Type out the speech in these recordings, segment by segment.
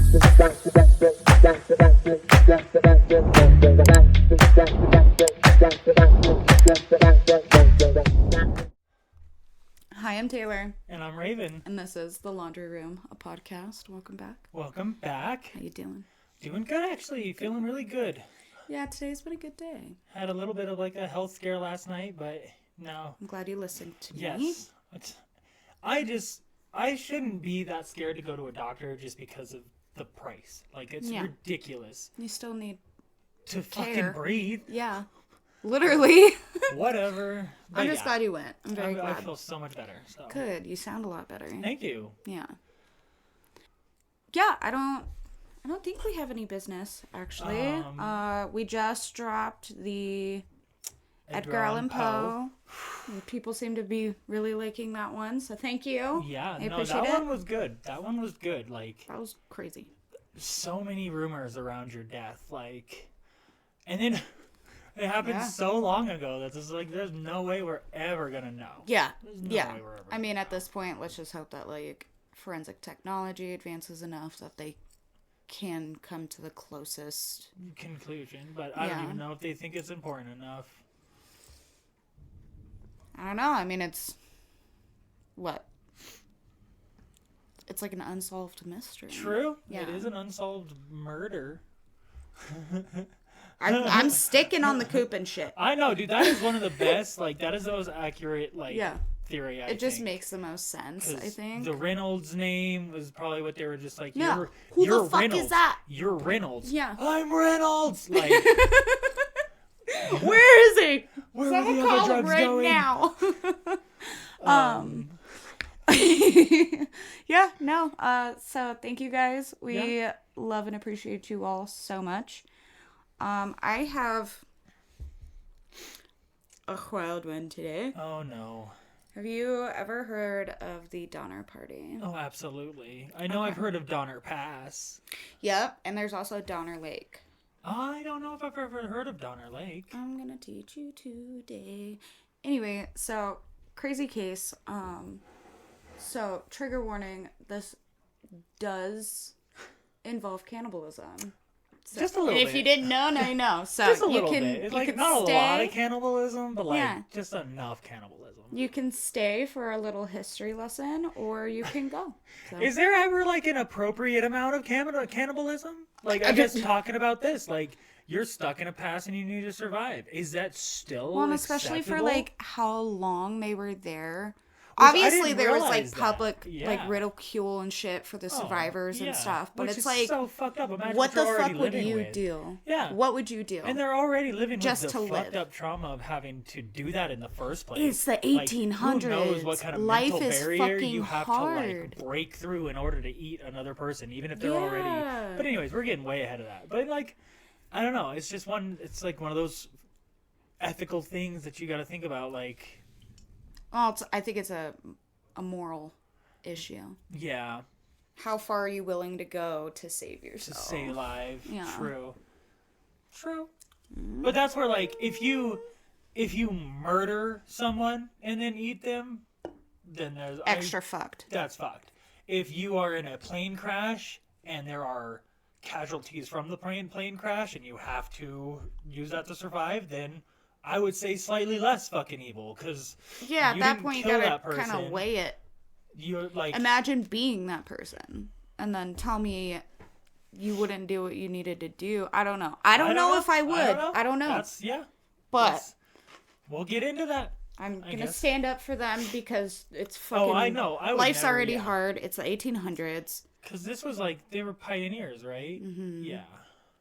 Hi, I'm Taylor. And I'm Raven. And this is The Laundry Room, a podcast. Welcome back. Welcome back. How you doing? Doing good, actually. Feeling really good. Yeah, today's been a good day. Had a little bit of like a health scare last night, but no. I'm glad you listened to me. Yes. I shouldn't be that scared to go to a doctor just because of the price. Like, it's ridiculous. You still need to care. Fucking breathe. Yeah. Literally. Whatever. But I'm just glad you went. I'm very glad. I feel so much better. So. Good. You sound a lot better. Thank you. Yeah. Yeah, I don't think we have any business, actually. We just dropped the Edgar Allan Poe. People seem to be really liking that one, so thank you. Yeah, I appreciate that it. one was good. That one was good. Like, that was crazy. So many rumors around your death, like, and then it happened so long ago that it's like there's no way we're ever gonna know. Yeah, Way we're ever I mean, at this point, let's just hope that like forensic technology advances enough that they can come to the closest conclusion. But I don't even know if they think it's important enough. I don't know. I mean, it's what? It's like an unsolved mystery. True. Yeah. It is an unsolved murder. I'm sticking on the coop and shit. I know, dude. That is one of the best. Like, that is the most accurate, like, theory, I think. It just makes the most sense, I think. The Reynolds name was probably what they were just like, yeah. Who the fuck Reynolds. is that? You're Reynolds. Yeah. I'm Reynolds. Like, where is he? Where Someone are the call other him drugs right going? now. Yeah, no. So thank you guys. We love and appreciate you all so much. I have a wild one today. Oh no. Have you ever heard of the Donner Party? Oh, absolutely. I know I've heard of Donner Pass. Yep, and there's also Donner Lake. I don't know if I've ever heard of Donner Lake. I'm gonna teach you today. Anyway, so crazy case. So trigger warning, this does involve cannibalism. So, just a little bit. If you didn't know, now you know. So just a you little can, bit. It's you like can not stay, a lot of cannibalism, but like just enough cannibalism. You can stay for a little history lesson, or you can go. So. Is there ever like an appropriate amount of cannibalism? Like, I'm just talking about this. Like, you're stuck in a past and you need to survive. Is that still well, and especially for like how long they were there. Which obviously there was like that. public like ridicule and shit for the survivors and stuff, but which it's is like so fucked up. Imagine what the fuck would you with. Do? Yeah, what would you do? And they're already living just with the to fucked live. up trauma of having to do that in the first place. It's the 1800s. Like, who knows what kind of life mental is barrier fucking you have hard. to like break through in order to eat another person, even if they're already. But anyways, we're getting way ahead of that. But like, I don't know. It's just it's like one of those ethical things that you got to think about. Like, well, I think it's a moral issue. Yeah. How far are you willing to go to save yourself? To stay alive. Yeah. True. But that's where, like, if you murder someone and then eat them, then there's extra fucked. That's fucked. If you are in a plane crash and there are casualties from the plane crash and you have to use that to survive, then I would say slightly less fucking evil, because at that point you gotta kind of weigh it. You're like, imagine being that person and then tell me you wouldn't do what you needed to do. I don't know. I don't know if I would. I don't know. But we'll get into that. I'm gonna stand up for them because it's fucking. Oh, I know. Life's already hard. It's the 1800s. Because this was like they were pioneers, right? Mm-hmm. Yeah.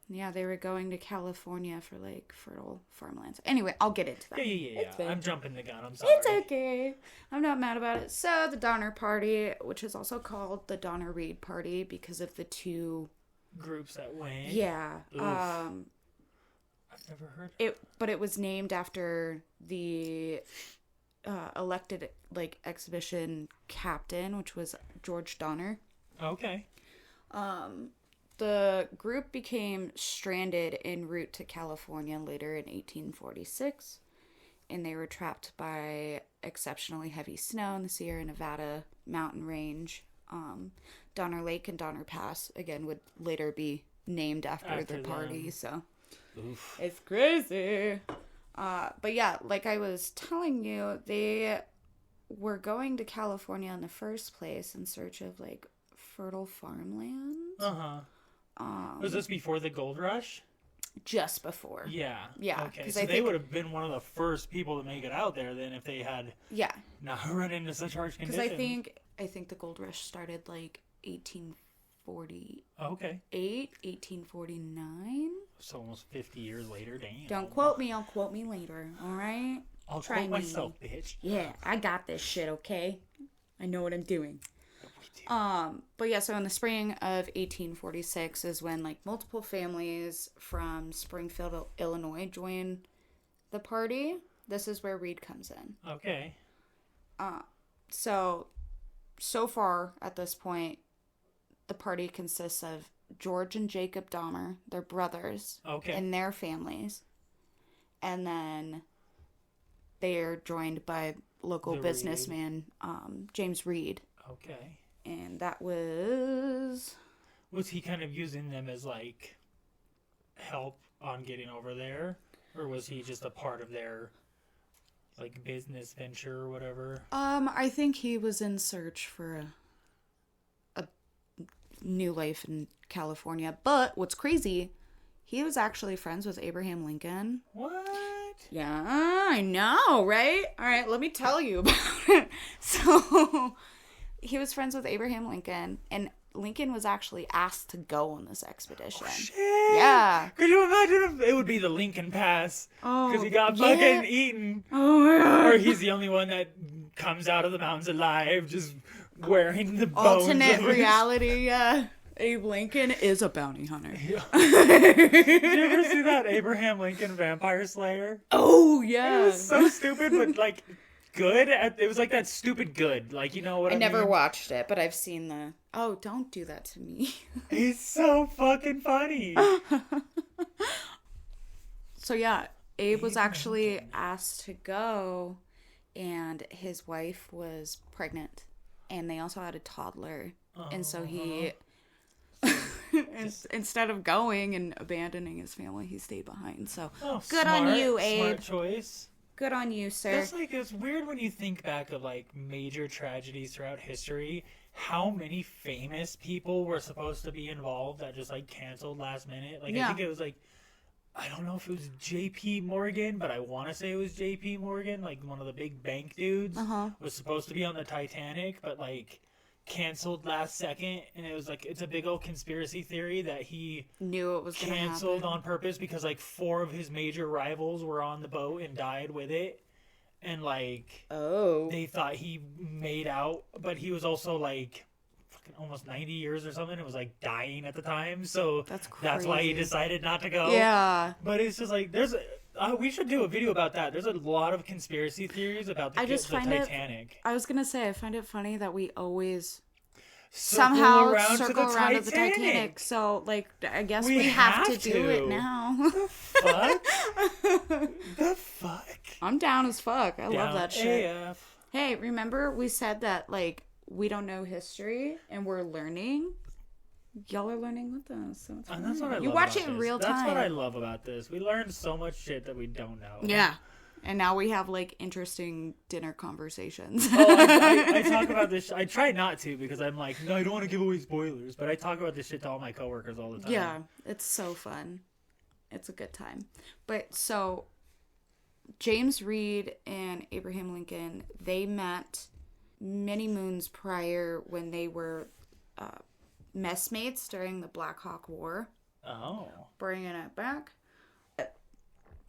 Yeah, they were going to California for, like, fertile farmlands. Anyway, I'll get into that. Yeah. I'm jumping the gun. I'm sorry. It's okay. I'm not mad about it. So, the Donner Party, which is also called the Donner Reed Party because of the two... groups that went. Yeah. Oof. I've never heard it. But it was named after the elected, like, exhibition captain, which was George Donner. Okay. The group became stranded en route to California later in 1846, and they were trapped by exceptionally heavy snow in the Sierra Nevada mountain range. Donner Lake and Donner Pass, again, would later be named after the party. them. So Oof. it's crazy. But yeah, like I was telling you, they were going to California in the first place in search of like fertile farmland. Was this before the gold rush? Just before. Yeah. Yeah. Okay. So they would have been one of the first people to make it out there then if they had not run into such harsh conditions. Because I think the gold rush started like 1848. Okay. 1849. So almost 50 years later. Damn. Don't quote me. I'll quote me later. All right. I'll quote myself, bitch. Yeah, I got this shit. Okay. I know what I'm doing. But yeah, so in the spring of 1846 is when like multiple families from Springfield, Illinois join the party. This is where Reed comes in. Okay. So far at this point, the party consists of George and Jacob Dahmer, their brothers, and their families. And then they are joined by local businessman, James Reed. Okay. And that was he kind of using them as like help on getting over there, or was he just a part of their like business venture or whatever? I think he was in search for a new life in California. But what's crazy, he was actually friends with Abraham Lincoln. What? Yeah, I know, right? All right, let me tell you about it. So he was friends with Abraham Lincoln, and Lincoln was actually asked to go on this expedition. Oh, shit. Yeah. Could you imagine if it would be the Lincoln Pass? Oh, because he got fucking eaten. Oh, my God. Or he's the only one that comes out of the mountains alive, just wearing the bones. Alternate reality, yeah. Abe Lincoln is a bounty hunter. Yeah. Did you ever see that Abraham Lincoln Vampire Slayer? Oh, yeah. It was so stupid, but like good. It was like that stupid good. Like, you know what I mean? I never watched it, but I've seen the... Oh, don't do that to me. It's so fucking funny. So, yeah, Abe was actually asked to go, and his wife was pregnant, and they also had a toddler. And so he... Instead of going and abandoning his family, he stayed behind. So, good on you, Abe. Smart choice. Good on you, sir. That's like, it's weird when you think back of like major tragedies throughout history, how many famous people were supposed to be involved that just like canceled last minute. Like, I think it was like, I don't know if it was JP Morgan, but I want to say it was JP Morgan, like one of the big bank dudes, was supposed to be on the Titanic, but like canceled last second. And it was like, it's a big old conspiracy theory that he knew it was canceled on purpose because like 4 of his major rivals were on the boat and died with it. And like, they thought he made out, but he was also like fucking almost 90 years or something. It was like dying at the time. So that's why he decided not to go. Yeah. But it's just like, we should do a video about that. There's a lot of conspiracy theories about the Titanic. I was going to say, I find it funny that we alwah circle around to the Titanic. So, like, I guess we have to do it now. The fuck? The fuck? I'm down as fuck. I love that shit. AF. Hey, remember we said that, like, we don't know history and we're learning? Y'all are learning with us. So it's that's what I love. You watch it in real time. That's what I love about this. We learned so much shit that we don't know. Yeah. And now we have, like, interesting dinner conversations. I talk about this. I try not to because I'm like, no, I don't want to give away spoilers. But I talk about this shit to all my coworkers all the time. Yeah, it's so fun. It's a good time. But so, James Reed and Abraham Lincoln, they met many moons prior when they were messmates during the Black Hawk War. Oh. Bringing it back.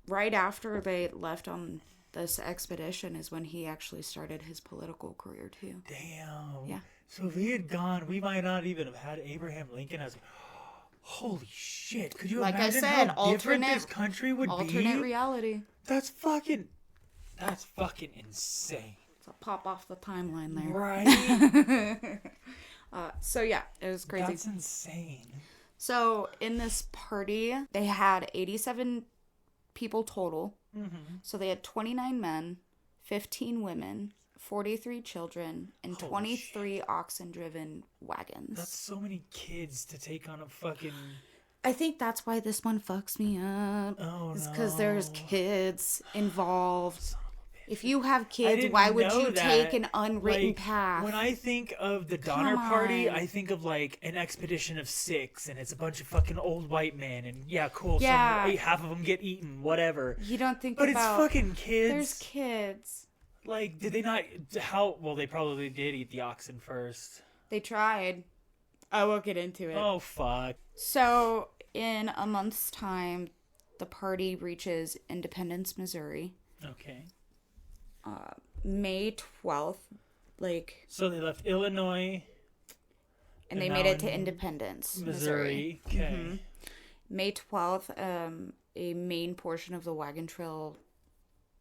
Right after they left on this expedition is when he actually started his political career too. Damn. Yeah. So if he had gone, we might not even have had Abraham Lincoln as. Holy shit! Could you imagine how different this country would be? Alternate reality. That's fucking insane. So pop off the timeline there. Right. So yeah, it was crazy. That's insane. So in this party, they had 87 people total. Mm-hmm. So they had 29 men, 15 women, 43 children, and Holy 23 oxen-driven wagons. That's so many kids to take on a fucking... I think that's why this one fucks me up. Oh, It's no. because there's kids involved. Son of a bitch. If you have I kids, didn't why would know you that. take an unwritten Like, path? When I think of the Donner Come Party, on. I think of like an expedition of 6, and it's a bunch of fucking old white men, and yeah, cool. Yeah. Half of them get eaten, whatever. You don't think But about... it's fucking kids. There's kids. Like, did they not? How? Well, they probably did eat the oxen first. They tried. I won't get into it. Oh fuck. So, in a month's time, the party reaches Independence, Missouri. Okay. May 12th, So they left Illinois. and they now made it to in Independence, Missouri. Okay. Mm-hmm. May 12th, a main portion of the wagon trail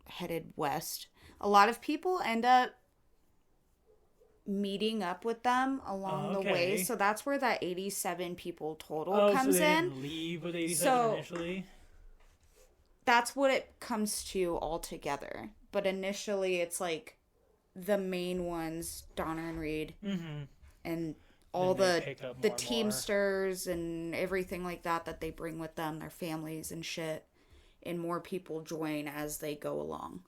headed west. A lot of people end up meeting up with them along the way, so that's where that 87 people total comes so they in. didn't leave with 87 So- initially. That's what it comes to all together. But initially, it's like the main ones, Donner and Reed, and all Then they the pick up more the and Teamsters and everything like that they bring with them, their families and shit, and more people join as they go along.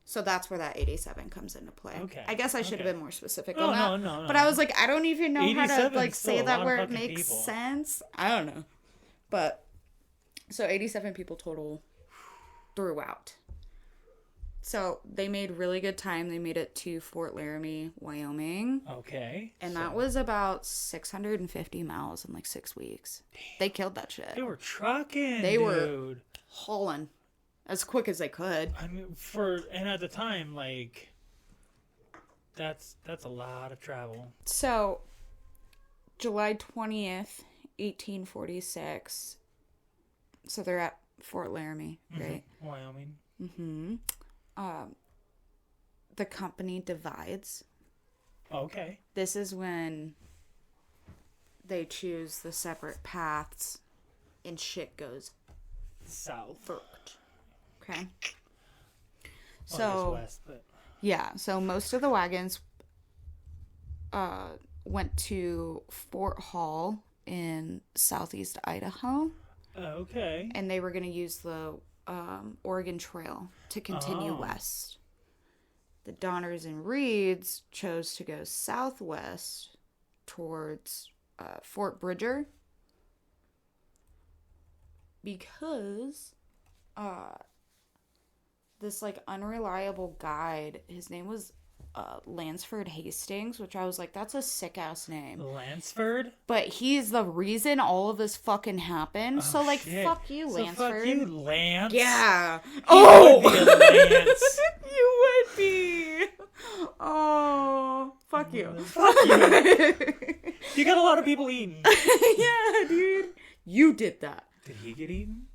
So that's where that 87 comes into play. Okay. I guess I should have been more specific Oh, on that. no. But I was like, I don't even know how to 87 like is still say a that lot of where it fucking makes people. sense. I don't know. But so 87 people total throughout. So they made really good time. They made it to Fort Laramie, Wyoming. Okay. And that was about 650 miles in like 6 weeks. Damn. They killed that shit. They were trucking. They were dude. hauling as quick as they could. I mean, and at the time, like, that's a lot of travel. So, July 20th, 1846. So they're at Fort Laramie, right? Wyoming. Mm-hmm. The company divides. Okay. This is when they choose the separate paths and shit goes South. fucked. Okay. Well, I So, guess west, but yeah, so most of the wagons went to Fort Hall in southeast Idaho, okay. and they were going to use the Oregon Trail to continue west. The Donners and Reeds chose to go southwest towards Fort Bridger because this like unreliable guide, his name was Lansford Hastings, which I was like, that's a sick ass name. Lansford? But he's the reason all of this fucking happened. So like, Shit. fuck you, So Lansford. fuck you, Lance. Yeah. Oh! Lance. You would be. Oh, fuck you. Fuck you. You got a lot of people eating. Yeah, dude. You did that. Did he get eaten?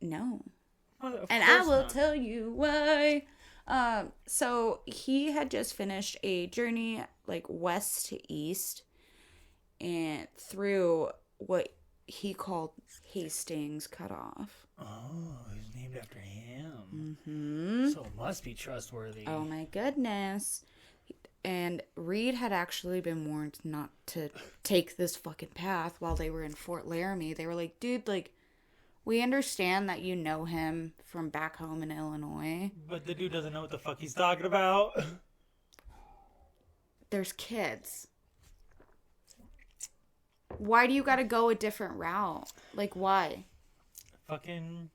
No. Oh, of And I course will not. tell you why. So he had just finished a journey like west to east and through what he called Hastings Cutoff. Oh, he's named after him. Mm-hmm. So it must be trustworthy. Oh my goodness. And Reed had actually been warned not to take this fucking path while they were in Fort Laramie. They were like, dude, like, we understand that you know him from back home in Illinois. But the dude doesn't know what the fuck he's talking about. There's kids. Why do you gotta go a different route? Like, why? Fucking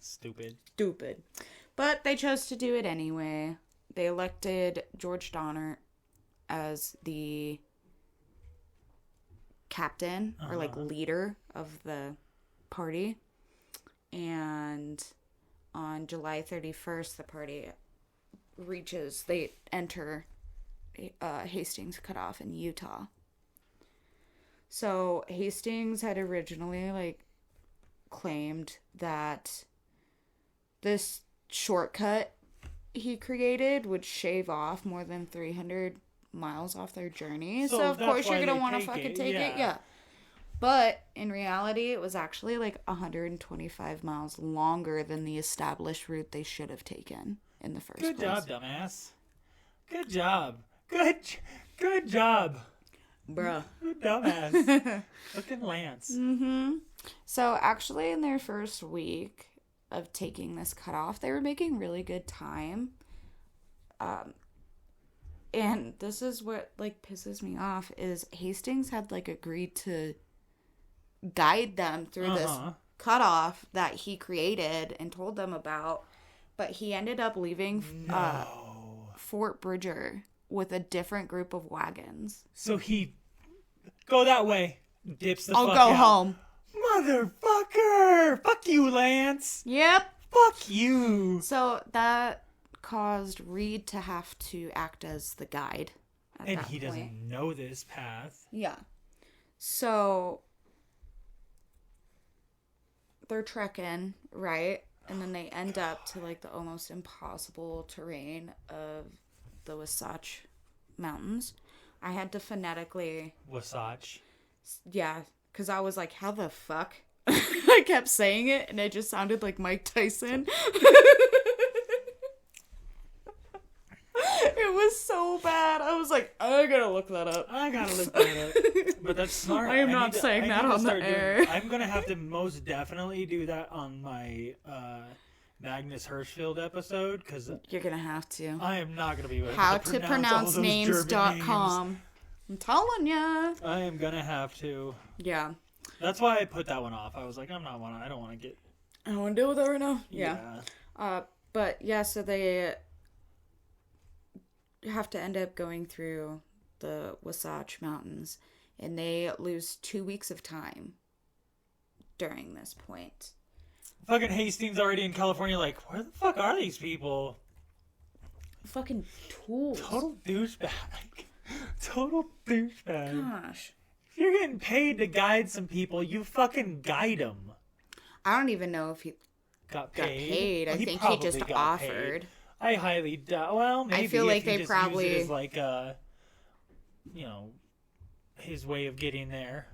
stupid. Stupid. But they chose to do it anyway. They elected George Donner as the captain or like leader of the party. And on July 31st, the party they enter Hastings Cutoff in Utah. So Hastings had originally like claimed that this shortcut he created would shave off more than 300 miles off their journey. So of that's course you're why going to they want to take fucking it, take it. yeah. Yeah. But in reality, it was actually like 125 miles longer than the established route they should have taken in the first Good place. job, dumbass. Good job. Good job. Bruh. Dumbass. Fucking Lance. Mm-hmm. So actually in their first week of taking this cutoff, they were making really good time. And this is what like pisses me off is Hastings had like agreed to guide them through this cutoff that he created and told them about, but he ended up leaving Fort Bridger with a different group of wagons. So he go that way, dips the I'll fuck go out. home. Motherfucker! Fuck you, Lance. Yep. Fuck you. So that caused Reed to have to act as the guide. And he doesn't know this path. Yeah. So they're trekking, right? And then they end up to like the almost impossible terrain of the Wasatch Mountains. I had to phonetically... Wasatch. Yeah, because I was like, how the fuck? I kept saying it and it just sounded like Mike Tyson. It was so bad. I was like, I gotta look that up. But that's smart. I am not saying that on the air. I'm gonna have to most definitely do that on my Magnus Hirschfeld episode because you're gonna have to. I am not gonna be able to pronounce names.com. I'm telling ya. I am gonna have to. Yeah. That's why I put that one off. I was like, I don't want to get. I don't want to deal with that right now. Yeah. But yeah, so they have to end up going through the Wasatch Mountains, and they lose 2 weeks of time during this point. Fucking Hastings already in California, like, where the fuck are these people? Fucking tools. Total douchebag. Total douchebag. Gosh. If you're getting paid to guide some people, you fucking guide them. I don't even know if he got paid. I think he just offered. Paid. I highly doubt. Well, maybe I feel like they just probably use it as like his way of getting there.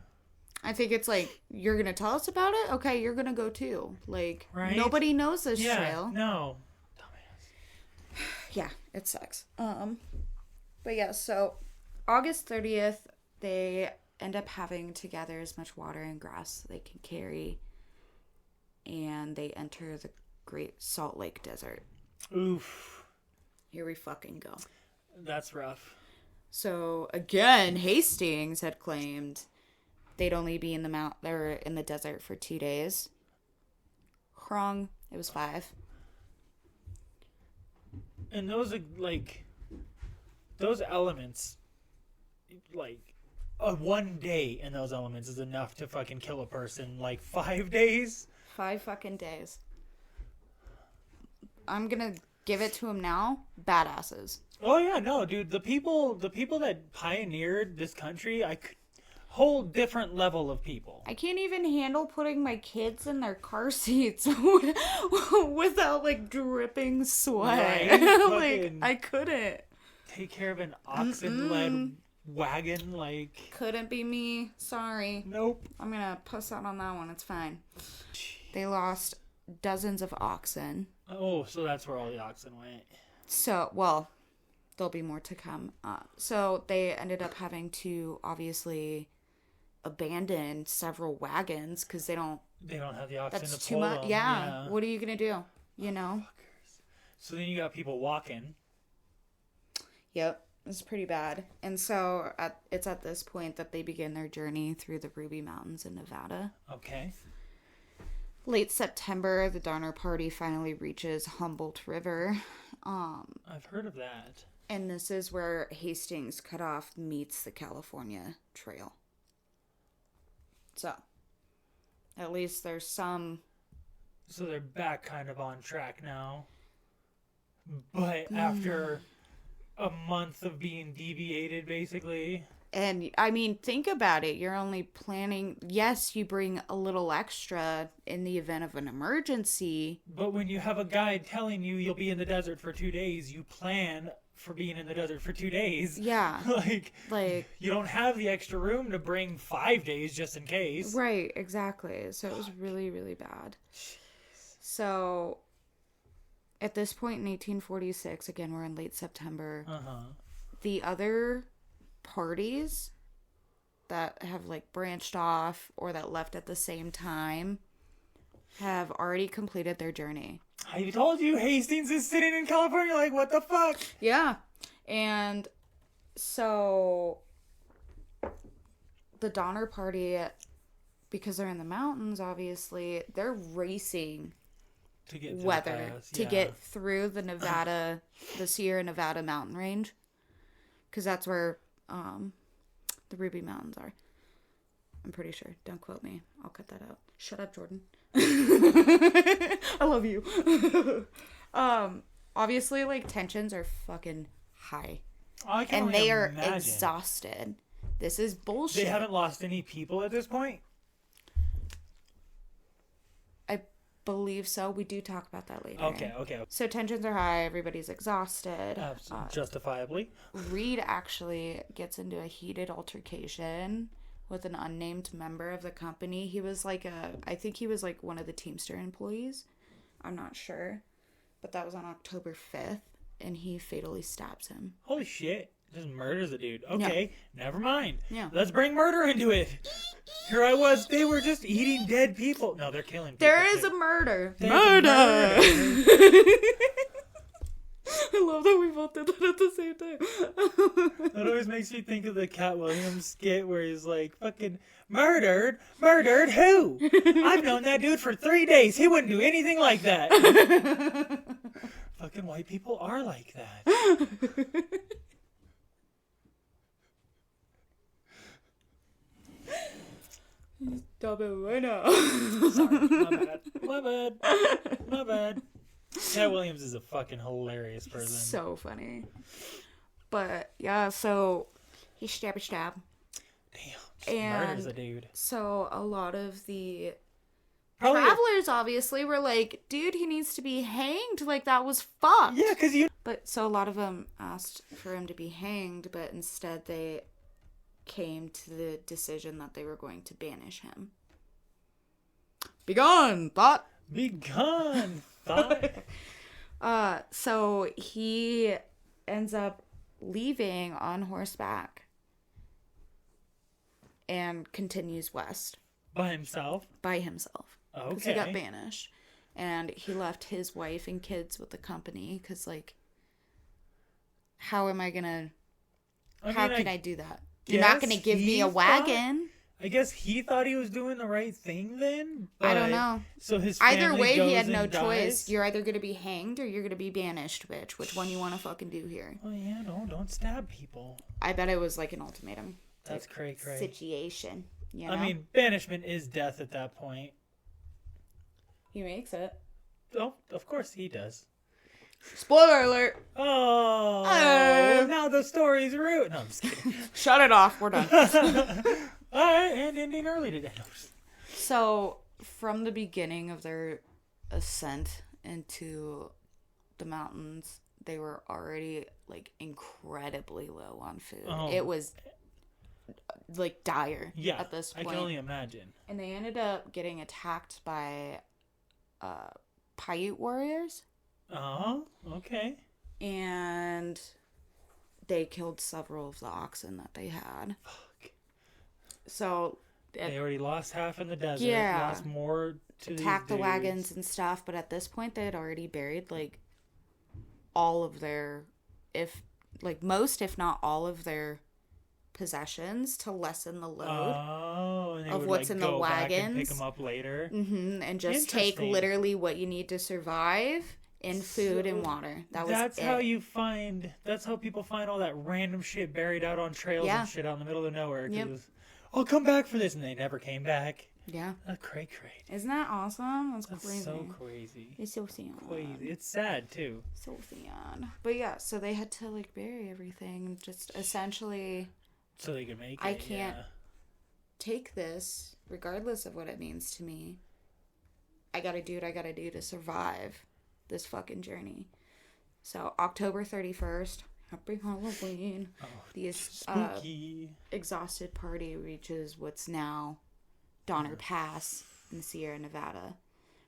I think it's like, you're gonna tell us about it? Okay, you're gonna go too. Like, right? Nobody knows this trail. No. Dumbass. Yeah, it sucks. But yeah, so August 30th, they end up having to gather as much water and grass they can carry, and they enter the Great Salt Lake Desert. Oof. Here we fucking go. That's rough. So again, Hastings had claimed they'd only be in the desert for 2 days. Wrong. It was 5. And those elements, like, 1 day in those elements is enough to fucking kill a person. Like 5 days? 5 fucking days. I'm gonna give it to them now. Badasses. Oh yeah, no, dude. The people that pioneered this country, whole different level of people. I can't even handle putting my kids in their car seats without like dripping sweat. Right? Like I couldn't take care of an oxen-led wagon. Like couldn't be me. Sorry. Nope. I'm gonna puss out on that one. It's fine. They lost dozens of oxen. Oh, so that's where all the oxen went. So, well, there'll be more to come. So they ended up having to obviously abandon several wagons because they don't have the oxen that's to too pull much. them. Yeah. What are you gonna do? You know. Fuckers. So then you got people walking. Yep, it's pretty bad. And so it's at this point that they begin their journey through the Ruby Mountains in Nevada. Okay. Late September, the Donner Party finally reaches Humboldt River. I've heard of that. And this is where Hastings Cutoff meets the California Trail. So, at least there's some... So they're back kind of on track now. But after a month of being deviated, basically... And, I mean, think about it. You're only planning... Yes, you bring a little extra in the event of an emergency. But when you have a guide telling you you'll be in the desert for 2 days, you plan for being in the desert for 2 days. Yeah. like you don't have the extra room to bring 5 days just in case. Right, exactly. So it was really, really bad. So... at this point in 1846, again, we're in late September, Uh-huh. the other parties that have, like, branched off or that left at the same time have already completed their journey. I told you Hastings is sitting in California, like, what the fuck? Yeah. And so the Donner Party, because they're in the mountains, obviously, they're racing To get to weather the pass. to Yeah. get through the Sierra Nevada mountain range. Because that's where the Ruby Mountains are. I'm pretty sure. Don't quote me. I'll cut that out. Shut up, Jordan. I love you. Obviously, like, tensions are fucking high. I can And only they are imagine. exhausted. This is bullshit. They haven't lost any people at this point? I believe so. We do talk about that later. Okay. So tensions are high. Everybody's exhausted. Justifiably. Reed actually gets into a heated altercation with an unnamed member of the company. He was like I think he was like one of the Teamster employees. I'm not sure. But that was on October 5th, and he fatally stabs him. Holy shit. Just murders the dude. Okay, never mind. Yeah. Let's bring murder into it. Here I was. They were just eating dead people. No, they're killing people. There is too. a murder. There's Murder! a I love that we both did that at the same time. That always makes me think of the Cat Williams skit where he's like, fucking, murdered? Murdered who? I've known that dude for 3 days. He wouldn't do anything like that. Fucking white people are like that. Stop it right now. Sorry, my bad. Cat Williams is a fucking hilarious person. So funny. But, yeah, so he stab. Damn, just And murders a dude. so a lot of the Probably, travelers obviously were like, dude, he needs to be hanged. Like, that was fucked. yeah, because you... But so a lot of them asked for him to be hanged, but instead they came to the decision that they were going to banish him. Begone, thought. Be gone, thought. So he ends up leaving on horseback and continues west By himself? by himself. Because Okay. he got banished. And he left his wife and kids with the company because, like, how am I gonna... How can I do that? You're not gonna give me a wagon. I guess he thought he was doing the right thing then. I don't but- know. So his Either family way, he goes had no and choice. dies? You're either gonna be hanged or you're gonna be banished, bitch. Which one you want to fucking do here? Oh yeah, no, don't stab people. I bet it was like an ultimatum That's cray. situation. You know? I mean, banishment is death at that point. he makes it. Oh, of course he does. Spoiler alert! Oh, now the story's ruined. No, I'm just kidding. Shut it off. We're done. All right, and ending early today. So, from the beginning of their ascent into the mountains, they were already, like, incredibly low on food. Oh. It was, like, dire Yeah, at this I point. can only imagine. And they ended up getting attacked by Paiute warriors. Oh, okay. And they killed several of the oxen that they had. Fuck. So They already lost half in the desert. Yeah. Lost more to attacked the these wagons dudes. and stuff, but at this point they had already buried like all of their most if not all of their possessions to lessen the load Oh, and they of would, what's like, in the go back and pick wagons. them up later. And just take Interesting. literally what you need to survive in food and water. That was That's it. how you find. That's how people find all that random shit buried out on trails Yeah. and shit out in the middle of nowhere. 'Cause Yep. it was, I'll come back for this, and they never came back. Yeah. That's cray. Isn't that awesome? That's That's crazy. so crazy. It's so sad. Crazy. It's sad too. So sad. But yeah, so they had to like bury everything. Just essentially So they could make it. I can't Yeah. take this, regardless of what it means to me. I gotta do what I gotta do to survive this fucking journey. So October 31st, happy Halloween. Oh, The spooky. exhausted party reaches what's now Donner Pass in Sierra Nevada.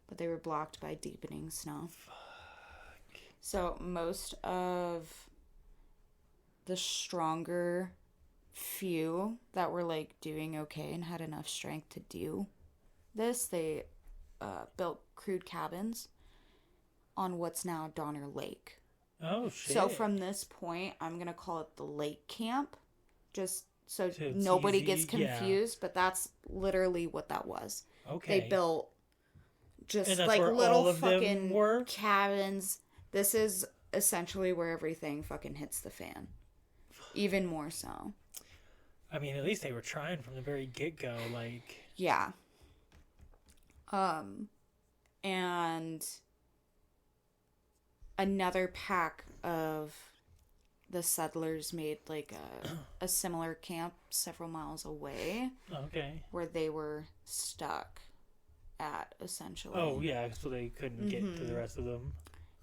But they were blocked by deepening snow. So most of the stronger few that were like doing okay and had enough strength to do this, they built crude cabins on what's now Donner Lake. Oh, shit. So from this point, I'm going to call it the lake camp, just so nobody gets confused, but that's literally what that was. Okay. They built just like little fucking cabins. This is essentially where everything fucking hits the fan. Even more so. I mean, at least they were trying from the very get-go, like... Yeah. And another pack of the settlers made like a similar camp several miles away. Okay. Where they were stuck at, essentially. Oh, yeah, so they couldn't get to the rest of them.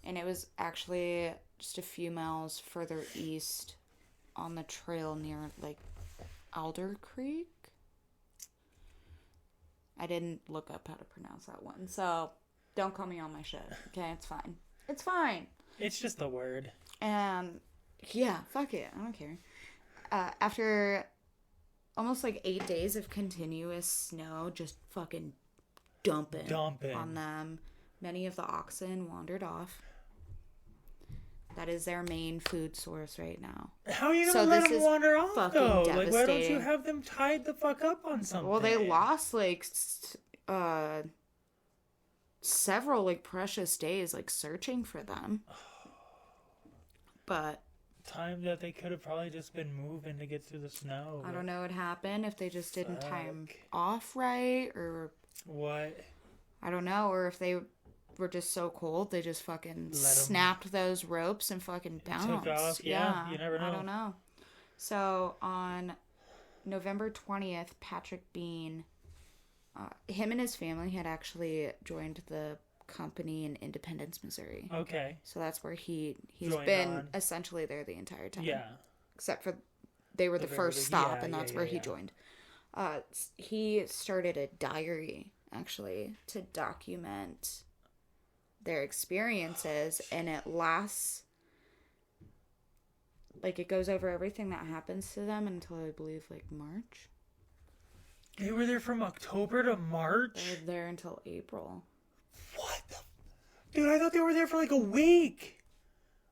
And it was actually just a few miles further east on the trail near, like, Alder Creek. I didn't look up how to pronounce that one, so don't call me on my shit. Okay, it's fine. It's fine. It's just a word. And, yeah, fuck it. I don't care. After almost, like, 8 days of continuous snow just fucking dumping on them, many of the oxen wandered off. That is their main food source right now. How are you going to let them wander off, though? Like, why don't you have them tied the fuck up on something? Well, they lost, like, several, like, precious days, like, searching for them. But... time that they could have probably just been moving to get through the snow. I don't know what happened, if they just didn't time off right, or... what? I don't know, or if they... were just so cold, they just fucking snapped those ropes and fucking bounced. Took off, yeah, you never know. I don't know. So on November 20th, Patrick Bean, him and his family had actually joined the company in Independence, Missouri. Okay. So that's where he's been essentially there the entire time. Yeah. Except for they were the first stop, and that's where he joined. He started a diary, actually, to document their experiences, and it lasts, like, it goes over everything that happens to them until, I believe, like, March. They were there from October to March? They were there until April. What the... Dude, I thought they were there for, like, a week.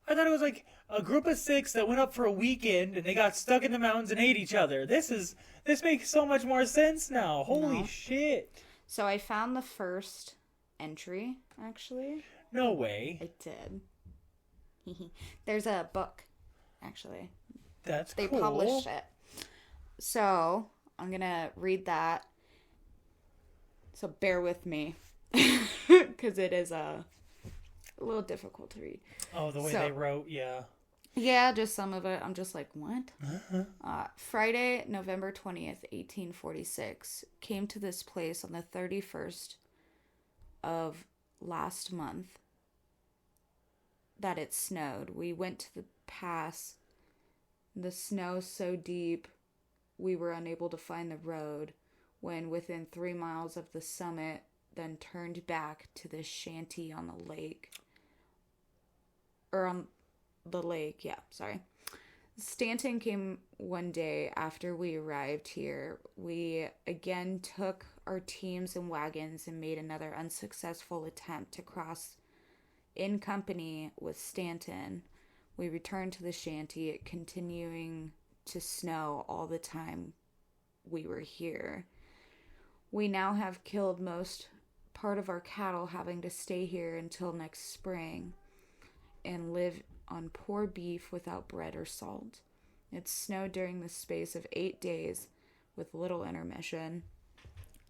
I thought it was, like, a group of 6 that went up for a weekend, and they got stuck in the mountains and ate each other. This makes so much more sense now. Holy shit. So I found the first entry, actually. No way. I did. There's a book, actually. That's cool. They published it. So, I'm gonna read that. So, bear with me. Because it is a little difficult to read. Oh, the way they wrote, yeah. Yeah, just some of it. I'm just like, what? Friday, November 20th, 1846. Came to this place on the 31st of last month that it snowed. We went to the pass. The snow so deep we were unable to find the road. When within 3 miles of the summit, then turned back to the shanty on the lake. Or on the lake, yeah, sorry. Stanton came one day after we arrived here. We again took our teams and wagons and made another unsuccessful attempt to cross in company with Stanton. We returned to the shanty, continuing to snow all the time we were here. We now have killed most part of our cattle, having to stay here until next spring and live on poor beef without bread or salt. It snowed during the space of 8 days with little intermission.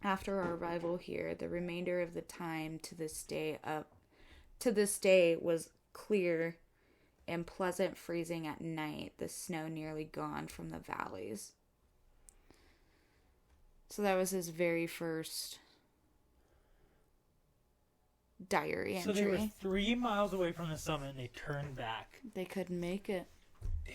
After our arrival here, the remainder of the time to this day was clear and pleasant, freezing at night, the snow nearly gone from the valleys. So that was his very first diary entry. So they were 3 miles away from the summit and they turned back. They couldn't make it. Damn.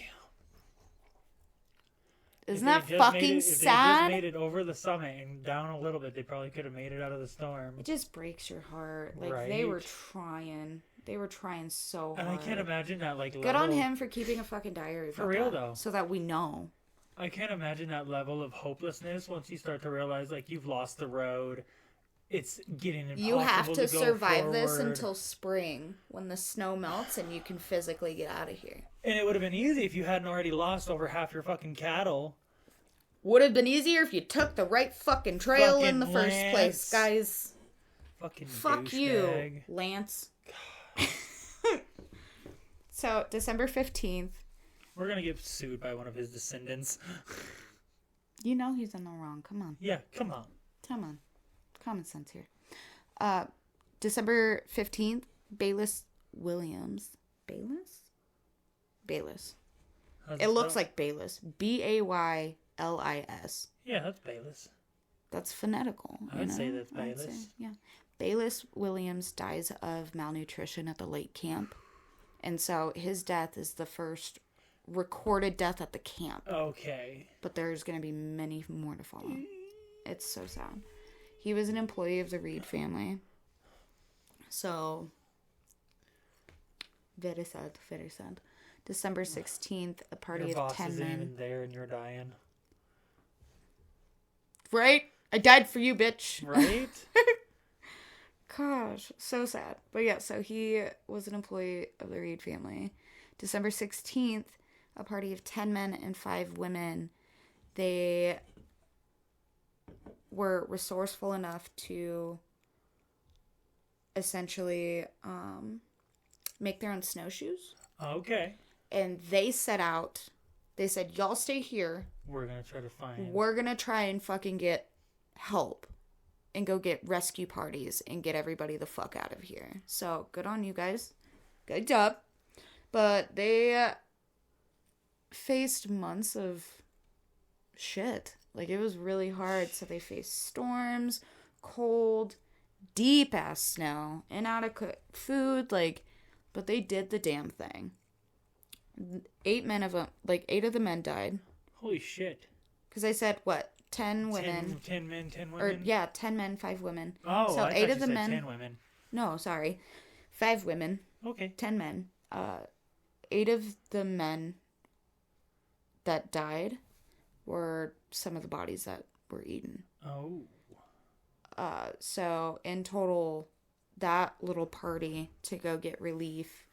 Isn't that fucking sad? If they just made it over the summit and down a little bit, they probably could have made it out of the storm. It just breaks your heart. Like, right? They were trying. They were trying so hard. And I can't imagine that, like, Good on him for keeping a fucking diary. For real, though. So that we know. I can't imagine that level of hopelessness once you start to realize, like, you've lost the road. It's getting impossible You have to go survive this forward. until spring when the snow melts and you can physically get out of here. And it would have been easy if you hadn't already lost over half your fucking cattle. Would have been easier if you took the right fucking trail in the first Lance. place, guys. Fucking Fuck you, douchebag. Lance. So, December 15th. We're gonna get sued by one of his descendants. You know he's in the wrong. Come on. Yeah, come on. Come on. Common sense here. December 15th, Bayless Williams. Bayless? Bayless. It looks like Bayless. Baylis. Yeah, that's Bayless. That's phonetical. I would say that's Bayless. Yeah. Bayless Williams dies of malnutrition at the lake camp. And so his death is the first recorded death at the camp. Okay. But there's going to be many more to follow. It's so sad. He was an employee of the Reed family. So, very sad, very sad. December 16th, a party Your of boss 10 isn't men. even there and you're dying. Right? I died for you, bitch. Right? Gosh, so sad. But yeah, so he was an employee of the Reed family. December 16th, a party of 10 men and 5 women. They were resourceful enough to essentially make their own snowshoes. Okay. And they set out. They said, y'all stay here. We're gonna try to find... We're gonna try and fucking get help. And go get rescue parties and get everybody the fuck out of here. So, good on you guys. Good job. But they faced months of shit. Like, it was really hard. So, they faced storms, cold, deep-ass snow, inadequate food. Like, but they did the damn thing. 8 of the men died. Holy shit. Because I said, what? 10 women. 10 men, 10 women? Or, yeah, 10 men, 5 women. Oh, so I 8 of the said men. 10 women. No, sorry. 5 women. Okay. 10 men. 8 of the men that died were some of the bodies that were eaten. Oh. So, in total, that little party to go get relief,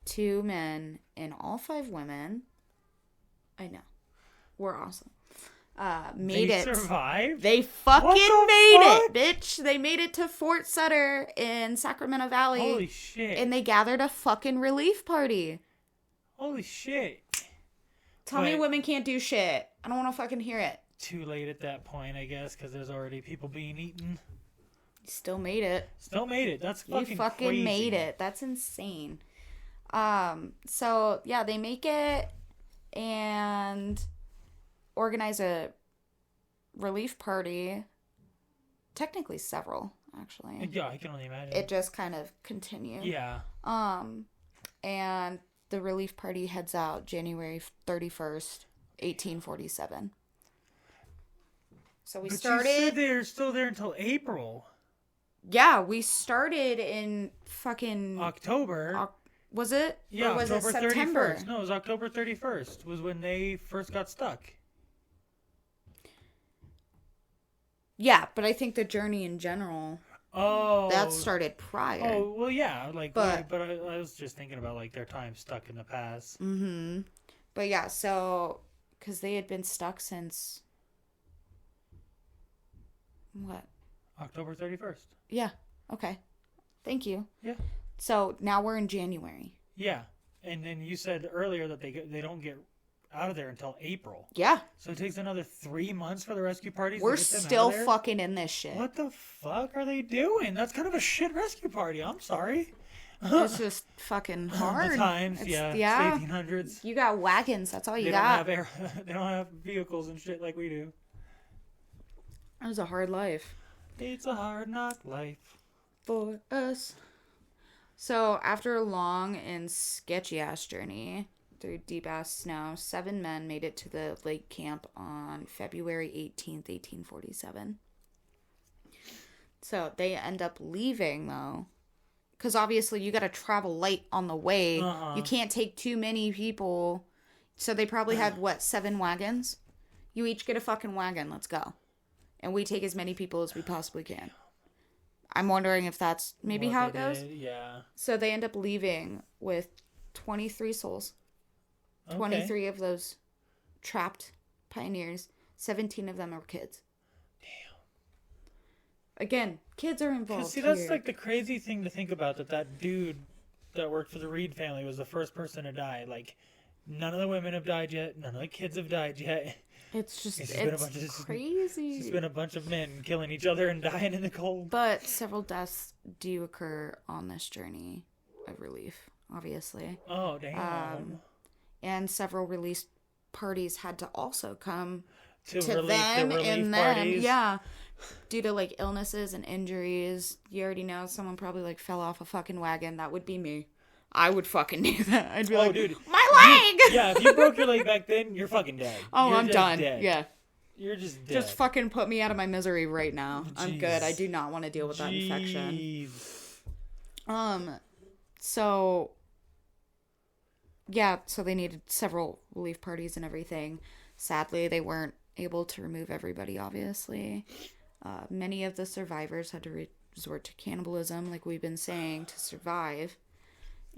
2 men and all 5 women, I know, were awesome. Made They it. survived? They fucking made it, bitch. They made it to Fort Sutter in Sacramento Valley. Holy shit. And they gathered a fucking relief party. Holy shit. Tell me women can't do shit. I don't want to fucking hear it. Too late at that point, I guess, because there's already people being eaten. You still made it. Still made it. That's fucking You fucking crazy. made it. That's insane. So, yeah, they make it and organize a relief party. Technically several, actually. Yeah, I can only imagine. It just kind of continued. Yeah. And the relief party heads out January 31st, 1847. So we started... you said they're still there until April. Yeah, we started in fucking... October. Was it? Yeah, or was October it September? 31st. No, it was October 31st was when they first got stuck. Yeah, but I think the journey in general... Oh. That started prior. Oh, well, yeah. Like, But I was just thinking about, like, their time stuck in the past. Mm-hmm. But yeah, so... Because they had been stuck since... What? October 31st. Yeah. Okay. Thank you. Yeah. So now we're in January. Yeah. And then you said earlier that they don't get out of there until April. Yeah. So it takes another 3 months for the rescue parties We're to get them still out of there? fucking in this shit. What the fuck are they doing? That's kind of a shit rescue party. I'm sorry. It's just fucking hard. The times, It's, yeah. Yeah. It's 1800s. You got wagons. That's all you They got. don't have they don't have vehicles and shit like we do. It was a hard life. It's a hard knock life. For us. So, after a long and sketchy-ass journey through deep-ass snow, 7 men made it to the lake camp on February 18th, 1847. So, they end up leaving, though, Because obviously you got to travel light on the way. You can't take too many people. So they probably had, 7 wagons? You each get a fucking wagon. Let's go. And we take as many people as we possibly can. I'm wondering if that's maybe how it goes. Yeah. So they end up leaving with 23 souls. 23 of those trapped pioneers. 17 of them are kids. Damn. Again, kids are involved. See, that's like the crazy thing to think about, that dude that worked for the Reed family was the first person to die. Like, none of the women have died yet. None of the kids have died yet. It's crazy. It's just been a bunch of men killing each other and dying in the cold. But several deaths do occur on this journey of relief, obviously. Oh, damn. And several release parties had to also come to them and parties. them. Yeah. Due to, like, illnesses and injuries. You already know someone probably, like, fell off a fucking wagon. That would be me. I would fucking do that. I'd be like, dude, my leg! Yeah, if you broke your leg back then, you're fucking dead. Oh, I'm done. Dead. Yeah. You're just dead. Just fucking put me out of my misery right now. Jeez. I'm good. I do not want to deal with that infection. So, yeah, so they needed several relief parties and everything. Sadly, they weren't able to remove everybody, obviously. Many of the survivors had to resort to cannibalism, like we've been saying, to survive.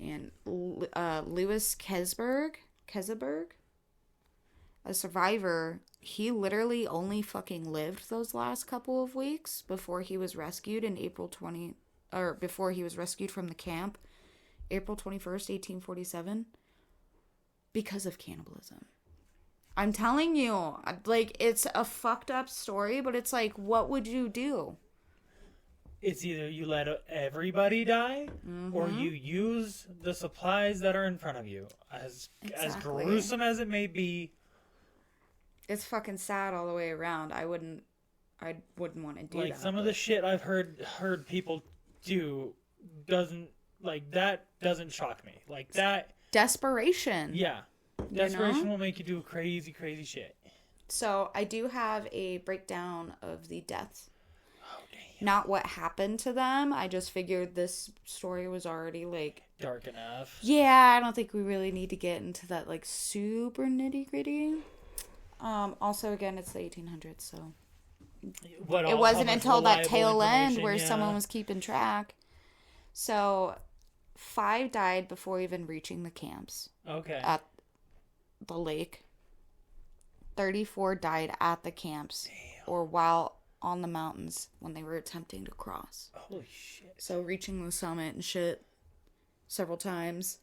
And Louis Keseberg, a survivor, he literally only fucking lived those last couple of weeks before he was rescued in before he was rescued from the camp, April 21st, 1847, because of cannibalism. I'm telling you, like, it's a fucked up story, but it's like, what would you do? It's either you let everybody die, or you use the supplies that are in front of you. As gruesome as it may be, it's fucking sad all the way around. I wouldn't want to do that. Like, some of the shit I've heard people do doesn't shock me. Like, that desperation. Yeah, desperation will make you do crazy, crazy shit. So I do have a breakdown of the deaths. Not what happened to them. I just figured this story was already, like, dark enough. Yeah, I don't think we really need to get into that, like, super nitty-gritty. Also, again, it's the 1800s, so... it wasn't until that tail end where someone was keeping track. So, 5 died before even reaching the camps. Okay. At the lake. 34 died at the camps. Damn. Or while on the mountains when they were attempting to cross. Holy shit. So reaching the summit and shit several times.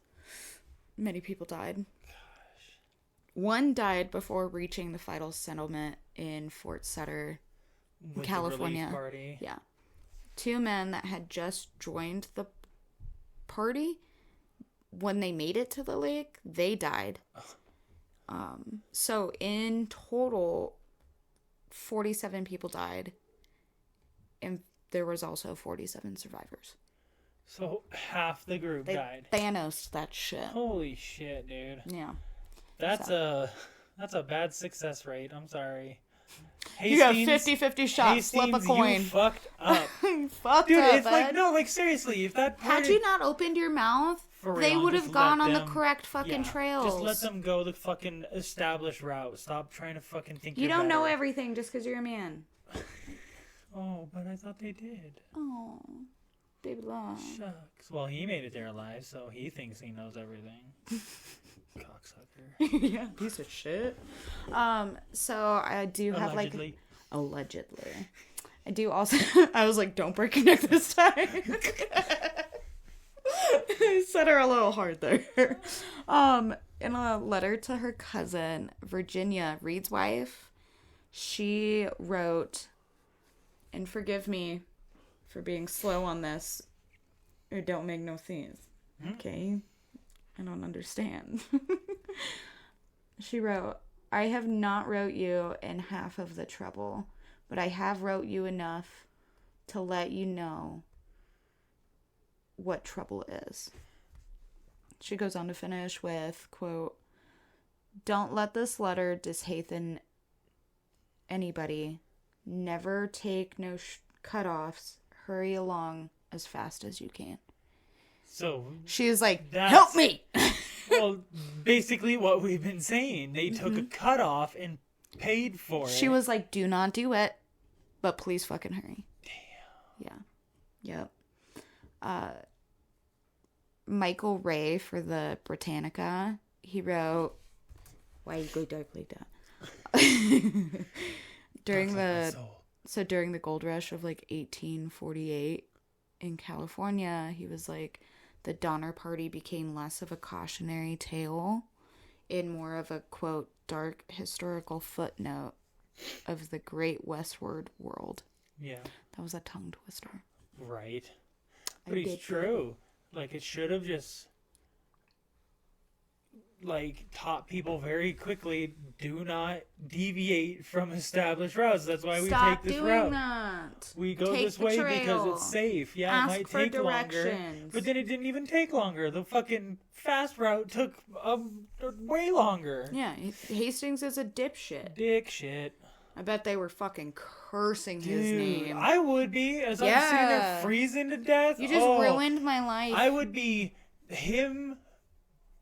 Many people died. Gosh. 1 died before reaching the final settlement in Fort Sutter, California. The relief party. Yeah. 2 men that had just joined the party, when they made it to the lake, they died. So in total, 47 people died, and there was also 47 survivors. So half the group died. Thanos that shit. Holy shit, dude. Yeah. That's a bad success rate. I'm sorry. Hastings, you got 50-50 shots. Flip a coin. You fucked up. Fucked dude, up, it's bud. like, no, like, seriously, if that party... Had you not opened your mouth, they would have gone on the correct fucking trails. Just let them go the fucking established route. Stop trying to fucking think you don't know everything just because you're a man. Oh, but I thought they did. Oh, baby love. Shucks. Well, he made it there alive, so he thinks he knows everything. Cocksucker. Yeah, piece of shit. So I do have allegedly. I do also. I was like, don't break your neck this time. I said her a little hard there. In a letter to her cousin Virginia, Reed's wife, she wrote, and forgive me for being slow on this, it don't make no sense. Okay? I don't understand. She wrote, I have not wrote you in half of the trouble, but I have wrote you enough to let you know what trouble is. She goes on to finish with, quote, don't let this letter dishearten anybody. Never take no cut-offs. Hurry along as fast as you can. So she was like, that's- help me. well, basically what we've been saying. They took a cutoff and paid for it. She was like, do not do it, but please fucking hurry. Damn. Yeah. Yep. Michael Ray for the Britannica, he wrote, why you go dark like that? during the gold rush of like 1848 in California, he was like, the Donner Party became less of a cautionary tale and more of a, quote, dark historical footnote of the great westward world. Yeah. That was a tongue twister. Right. But it's true. Like, it should have just, like, taught people very quickly, do not deviate from established routes. That's why we take this route. That. We go Take this the way trail. because it's safe. Yeah, Ask it might for take longer. directions. But then it didn't even take longer. The fucking fast route took way longer. Yeah, Hastings is a dipshit. Dick shit. I bet they were fucking cursing his name. I would be, as I'm sitting there freezing to death. You just ruined my life. I would be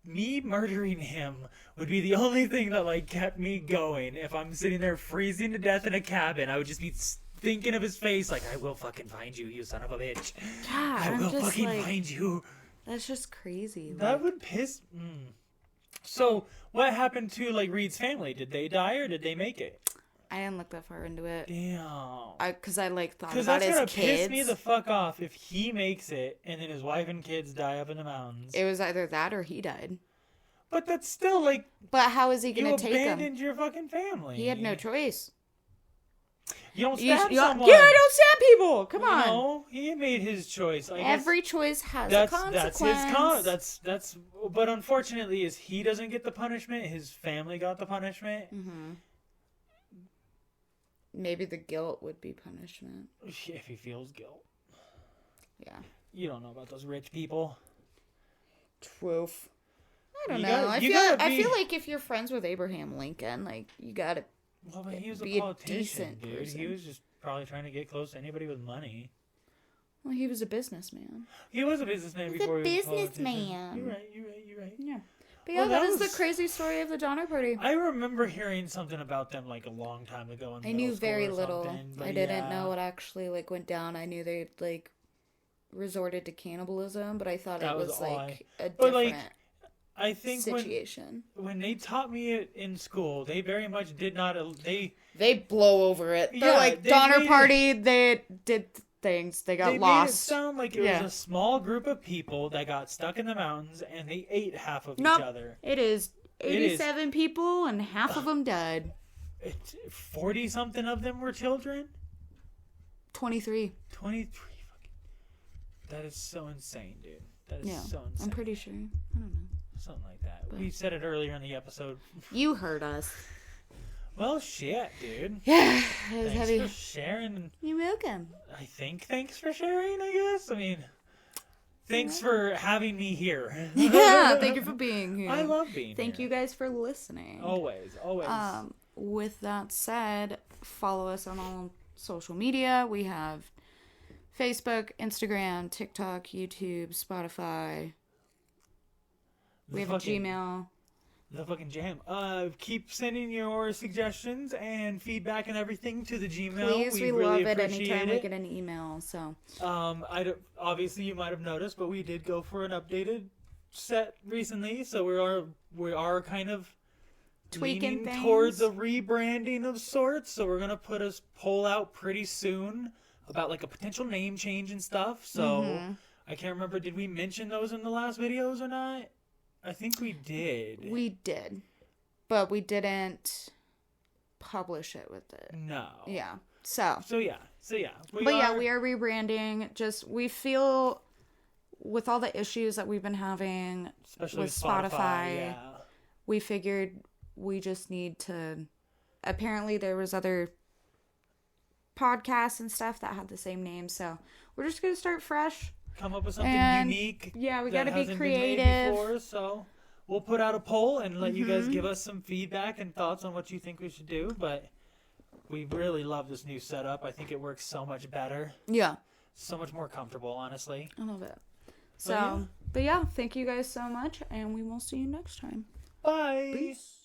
me murdering him would be the only thing that, like, kept me going. If I'm sitting there freezing to death in a cabin, I would just be thinking of his face, like, I will fucking find you, you son of a bitch. God, I will fucking find you. That's just crazy. That would piss... So, what happened to, like, Reed's family? Did they die or did they make it? I didn't look that far into it. Damn. Because I like thought Because about that's his gonna kids. piss me the fuck off if he makes it and then his wife and kids die up in the mountains. It was either that or he died. But that's still like. But how is he gonna take them? You abandoned your fucking family. He had no choice. You don't stab someone. Yeah, I don't stab people. Come on. No, he made his choice. Every choice has a consequence. That's. But unfortunately, is he doesn't get the punishment. His family got the punishment. Mm-hmm. Maybe the guilt would be punishment. If he feels guilt. Yeah. You don't know about those rich people. Truth. I don't know. I feel like if you're friends with Abraham Lincoln, like, you gotta but he was be a politician, decent dude. person. He was just probably trying to get close to anybody with money. Well, he was a businessman. He was a businessman before he was a politician. You're right. Yeah. But yeah, that is the crazy story of the Donner Party. I remember hearing something about them like a long time ago. I knew very little. I didn't know what actually like went down. I knew they like resorted to cannibalism, but I thought it was like a different I think situation. When they taught me it in school, they very much did not. They blow over it. They're like Donner Party. They did things. They got lost. Made it sound like it was a small group of people that got stuck in the mountains and they ate half of each other. It is 87 people and half of them died. 40 something of them were children. 23. 23. That is so insane, dude. That is so insane. I'm pretty sure. I don't know. Something like that. We said it earlier in the episode. You heard us. Well, shit, dude. Yeah, it was Thanks heavy. for sharing. You're welcome. I think thanks for sharing, I guess. I mean, thanks for having me here. Yeah, thank you for being here. I love being here. Thank you guys for listening. Always. With that said, follow us on all social media. We have Facebook, Instagram, TikTok, YouTube, Spotify. We have a Gmail. The fucking jam. Keep sending your suggestions and feedback and everything to the Gmail. Please, we really love it appreciate anytime we get an email. So, obviously you might have noticed, but we did go for an updated set recently, so we are kind of tweaking things towards a rebranding of sorts. So we're gonna put a poll out pretty soon about like a potential name change and stuff. So I can't remember. Did we mention those in the last videos or not? I think we did. We did. But we didn't publish it with it. No. Yeah. So yeah. We are rebranding. We feel with all the issues that we've been having, especially with Spotify, we figured we just need to... Apparently there was other podcasts and stuff that had the same name, so we're just going to start fresh. Come up with something unique. Yeah, we got to be creative. Before, so we'll put out a poll and let you guys give us some feedback and thoughts on what you think we should do. But we really love this new setup. I think it works so much better. Yeah. So much more comfortable, honestly. I love it. So, but yeah, thank you guys so much, and we will see you next time. Bye. Peace.